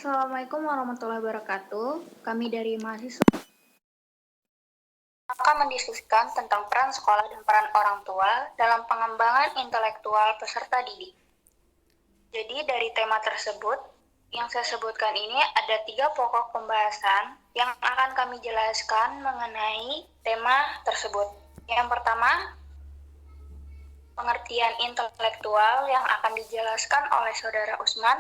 Assalamualaikum warahmatullahi wabarakatuh. Kami dari mahasiswa akan mendiskusikan tentang peran sekolah dan peran orang tua dalam pengembangan intelektual peserta didik. Jadi dari tema tersebut, yang saya sebutkan ini ada 3 pokok pembahasan yang akan kami jelaskan mengenai tema tersebut. Yang pertama, pengertian intelektual yang akan dijelaskan oleh Saudara Usman,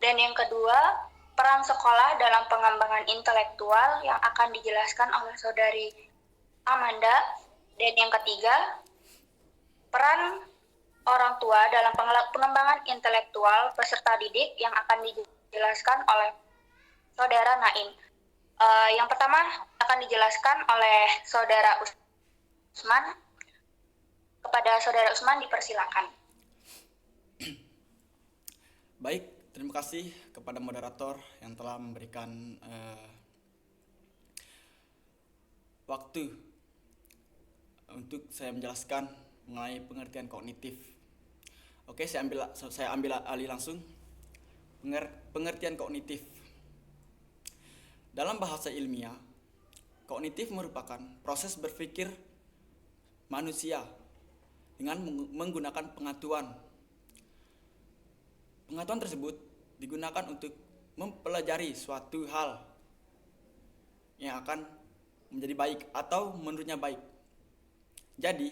dan yang kedua, peran sekolah dalam pengembangan intelektual yang akan dijelaskan oleh Saudari Amanda, dan yang ketiga, peran orang tua dalam pengembangan intelektual peserta didik yang akan dijelaskan oleh Saudara Naim. Yang pertama akan dijelaskan oleh Saudara Usman. Kepada Saudara Usman dipersilakan. Baik, terima kasih kepada moderator yang telah memberikan waktu untuk saya menjelaskan mengenai pengertian kognitif. Oke, saya ambil alih langsung. Pengertian kognitif. Dalam bahasa ilmiah, kognitif merupakan proses berpikir manusia dengan menggunakan pengetahuan. Pengetahuan tersebut digunakan untuk mempelajari suatu hal yang akan menjadi baik atau menurutnya baik. Jadi,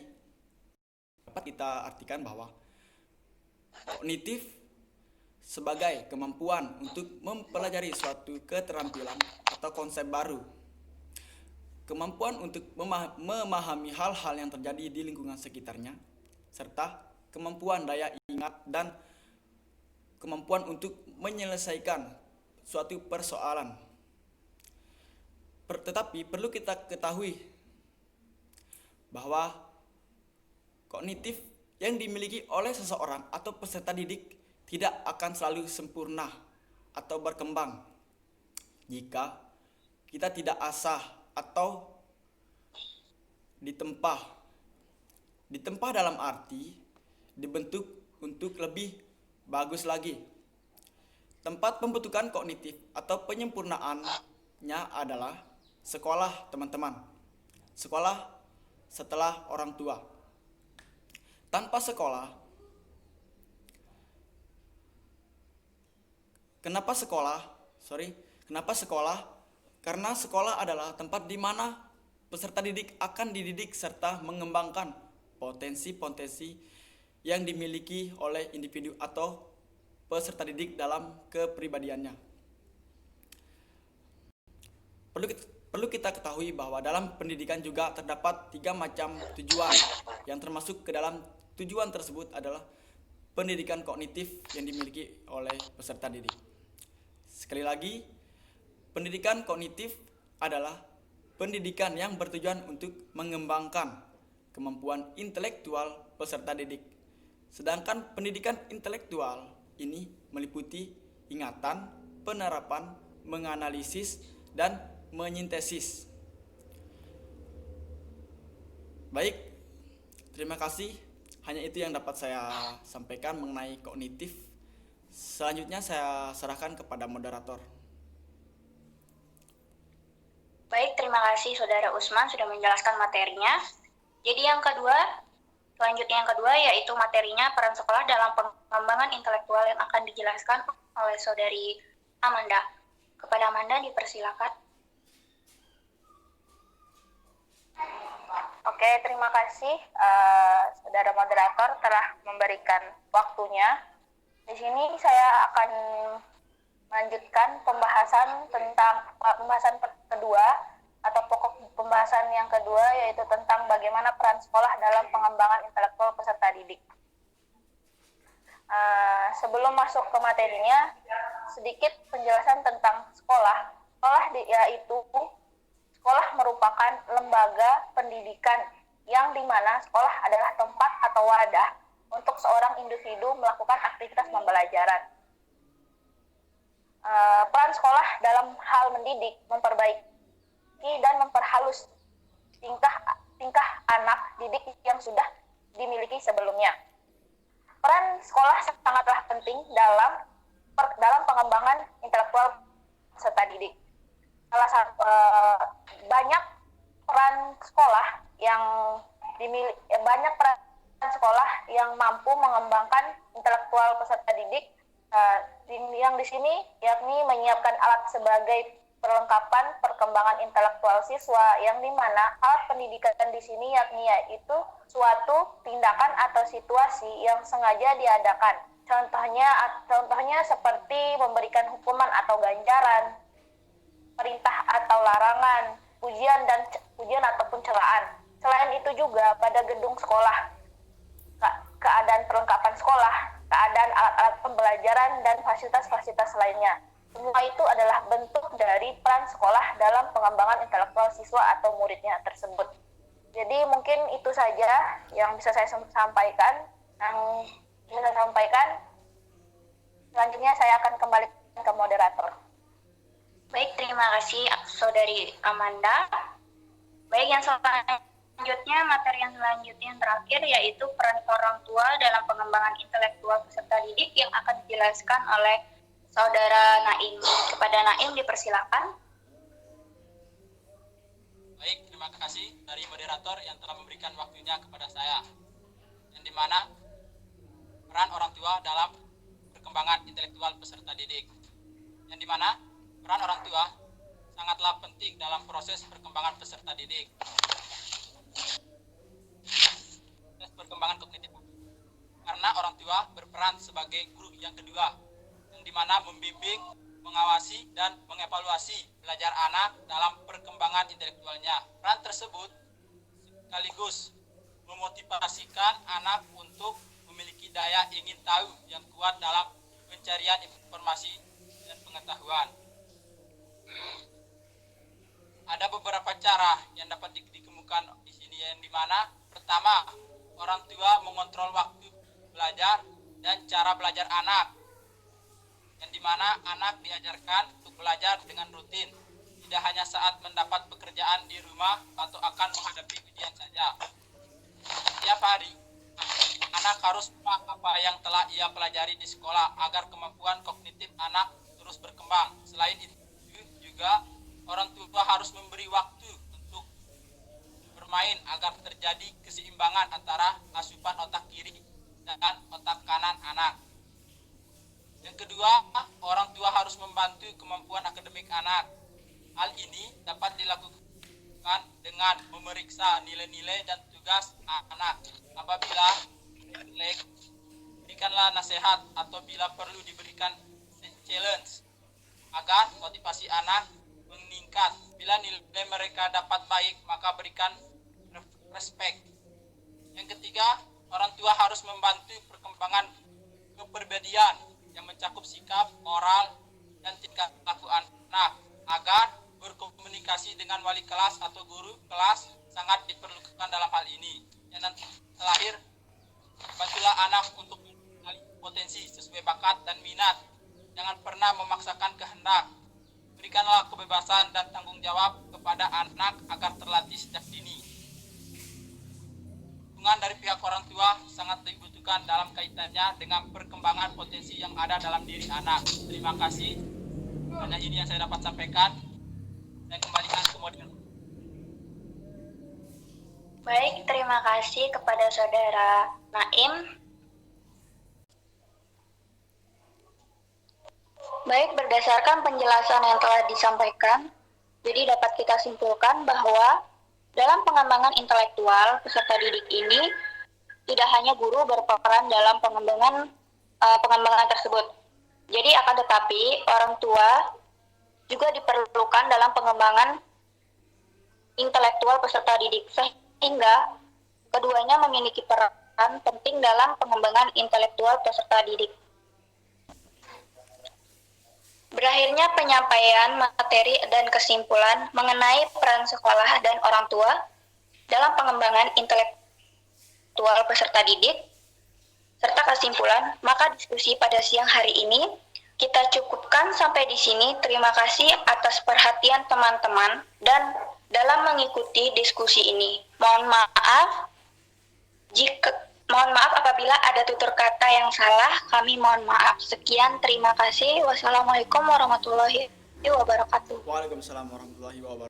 dapat kita artikan bahwa kognitif sebagai kemampuan untuk mempelajari suatu keterampilan atau konsep baru. Kemampuan untuk memahami hal-hal yang terjadi di lingkungan sekitarnya, serta kemampuan daya ingat dan kemampuan untuk menyelesaikan suatu persoalan. Tetapi perlu kita ketahui bahwa kognitif yang dimiliki oleh seseorang atau peserta didik tidak akan selalu sempurna atau berkembang jika kita tidak asah atau ditempa. Ditempa dalam arti dibentuk untuk lebih bagus lagi. Tempat pembentukan kognitif atau penyempurnaannya adalah sekolah, teman-teman. Sekolah setelah orang tua. Tanpa sekolah, Kenapa sekolah? Karena sekolah adalah tempat di mana peserta didik akan dididik serta mengembangkan potensi-potensi yang dimiliki oleh individu atau peserta didik dalam kepribadiannya. Perlu kita ketahui bahwa dalam pendidikan juga terdapat 3 macam tujuan, yang termasuk ke dalam tujuan tersebut adalah pendidikan kognitif yang dimiliki oleh peserta didik. Sekali lagi, pendidikan kognitif adalah pendidikan yang bertujuan untuk mengembangkan kemampuan intelektual peserta didik. Sedangkan pendidikan intelektual ini meliputi ingatan, penerapan, menganalisis, dan menyintesis. Baik, terima kasih. Hanya itu yang dapat saya sampaikan mengenai kognitif. Selanjutnya saya serahkan kepada moderator. Baik, terima kasih Saudara Usman sudah menjelaskan materinya. Jadi selanjutnya yang kedua yaitu materinya peran sekolah dalam pengembangan intelektual yang akan dijelaskan oleh Saudari Amanda. Kepada Amanda dipersilakan. Oke, terima kasih Saudara moderator telah memberikan waktunya. Di sini saya akan melanjutkan pembahasan kedua atau pokok pembahasan yang kedua, yaitu tentang bagaimana peran sekolah dalam pengembangan intelektual peserta didik. Sebelum masuk ke materinya, sedikit penjelasan tentang sekolah. Sekolah merupakan lembaga pendidikan yang dimana sekolah adalah tempat atau wadah untuk seorang individu melakukan aktivitas pembelajaran. Peran sekolah dalam hal mendidik, memperbaiki dan memperhalus tingkah anak didik yang sudah dimiliki sebelumnya. Peran sekolah sangatlah penting dalam pengembangan intelektual peserta didik. Salah satu banyak peran sekolah yang banyak peran sekolah yang mampu mengembangkan intelektual peserta didik, yang di sini yakni menyiapkan alat sebagai perlengkapan perkembangan intelektual siswa, yang dimana alat pendidikan di sini yaitu suatu tindakan atau situasi yang sengaja diadakan. Contohnya seperti memberikan hukuman atau ganjaran, perintah atau larangan, ujian ataupun celaan. Selain itu juga pada gedung sekolah, keadaan perlengkapan sekolah, keadaan alat-alat pembelajaran dan fasilitas-fasilitas lainnya. Semua itu adalah bentuk dari peran sekolah dalam pengembangan intelektual siswa atau muridnya tersebut. Jadi mungkin itu saja yang bisa saya sampaikan. Selanjutnya saya akan kembali ke moderator. Baik, terima kasih Saudari Amanda. Baik, materi yang selanjutnya yang terakhir yaitu peran orang tua dalam pengembangan intelektual peserta didik yang akan dijelaskan oleh Saudara Naim. Kepada Naim dipersilakan. Baik, terima kasih dari moderator yang telah memberikan waktunya kepada saya. Yang dimana peran orang tua dalam perkembangan intelektual peserta didik. Yang dimana peran orang tua sangatlah penting dalam proses perkembangan peserta didik. Proses perkembangan kognitif. Karena orang tua berperan sebagai guru yang kedua, yang dimana membimbing, mengawasi, dan mengevaluasi belajar anak dalam perkembangan intelektualnya. Peran tersebut sekaligus memotivasikan anak untuk memiliki daya ingin tahu yang kuat dalam pencarian informasi dan pengetahuan. Ada beberapa cara yang dapat dikemukakan di sini, yang dimana pertama, orang tua mengontrol waktu belajar dan cara belajar anak, yang dimana anak diajarkan untuk belajar dengan rutin, tidak hanya saat mendapat pekerjaan di rumah atau akan menghadapi ujian saja. Setiap hari, anak harus paham apa yang telah ia pelajari di sekolah agar kemampuan kognitif anak terus berkembang. Selain itu juga orang tua harus memberi waktu untuk bermain agar terjadi keseimbangan antara asupan otak kiri dan otak kanan anak. Yang kedua, orang tua harus membantu kemampuan akademik anak. Hal ini dapat dilakukan dengan memeriksa nilai-nilai dan tugas anak. Apabila jelek, berikanlah nasihat atau bila perlu diberikan challenge agar motivasi anak meningkat. Bila nilai mereka dapat baik, maka berikan respect. Yang ketiga, orang tua harus membantu perkembangan kepribadian yang mencakup sikap, moral, dan tingkah laku anak agar berkomunikasi dengan wali kelas atau guru kelas sangat diperlukan dalam hal ini. Yang terakhir, bantulah anak untuk mengenali potensi sesuai bakat dan minat. Jangan pernah memaksakan kehendak. Berikanlah kebebasan dan tanggung jawab kepada anak agar terlatih sejak dini. Dukungan dari pihak orang tua sangat dibutuhkan dalam kaitannya dengan perkembangan potensi yang ada dalam diri anak. Terima kasih. Hanya ini yang saya dapat sampaikan. Saya kembalikan ke moderator. Baik, terima kasih kepada Saudara Naim. Baik, berdasarkan penjelasan yang telah disampaikan, jadi dapat kita simpulkan bahwa dalam pengembangan intelektual peserta didik ini tidak hanya guru berperan dalam pengembangan tersebut. Jadi akan tetapi orang tua juga diperlukan dalam pengembangan intelektual peserta didik, sehingga keduanya memiliki peran penting dalam pengembangan intelektual peserta didik. Berakhirnya penyampaian materi dan kesimpulan mengenai peran sekolah dan orang tua dalam pengembangan intelektual peserta didik, serta kesimpulan, maka diskusi pada siang hari ini kita cukupkan sampai di sini. Terima kasih atas perhatian teman-teman dan dalam mengikuti diskusi ini. Mohon maaf apabila ada tutur kata yang salah, kami mohon maaf. Sekian, terima kasih. Wassalamualaikum warahmatullahi wabarakatuh. Waalaikumsalam warahmatullahi wabarakatuh.